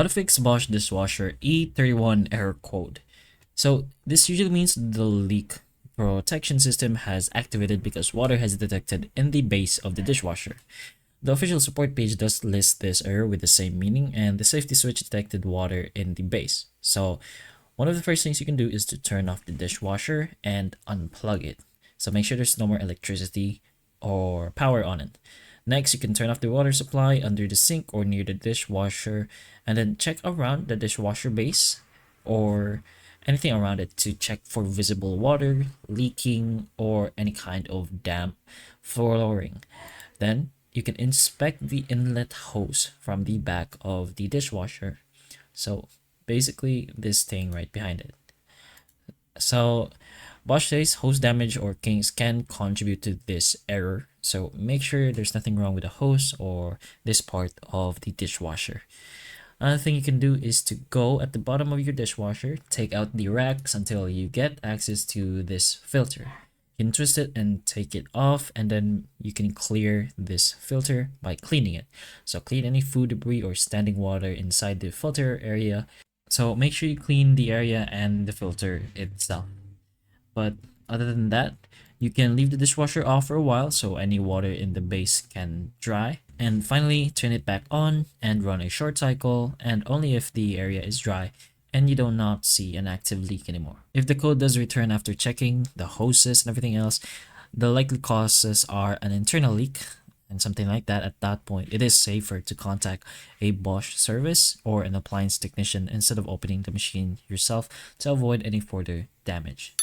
How to fix Bosch Dishwasher E31 error code. So this usually means the leak protection system has activated because water has detected in the base of the dishwasher. The official support page does list this error with the same meaning, and the safety switch detected water in the base. So one of the first things you can do is to turn off the dishwasher and unplug it. So make sure there's no more electricity or power on it. Next, you can turn off the water supply under the sink or near the dishwasher, and then check around the dishwasher base or anything around it to check for visible water, leaking, or any kind of damp flooring. Then you can inspect the inlet hose from the back of the dishwasher. So basically this thing right behind it. So Bosch says hose damage or kinks can contribute to this error. So make sure there's nothing wrong with the hose or this part of the dishwasher. Another thing you can do is to go at the bottom of your dishwasher, take out the racks until you get access to this filter. You can twist it and take it off, and then you can clear this filter by cleaning it. So clean any food debris or standing water inside the filter area. So make sure you clean the area and the filter itself. But other than that, you can leave the dishwasher off for a while so any water in the base can dry. And finally, turn it back on and run a short cycle, and only if the area is dry and you do not see an active leak anymore. If the code does return after checking the hoses and everything else, the likely causes are an internal leak and something like that. At that point, it is safer to contact a Bosch service or an appliance technician instead of opening the machine yourself to avoid any further damage.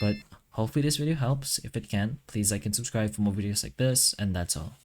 But hopefully this video helps. If it can, please like and subscribe for more videos like this, and that's all.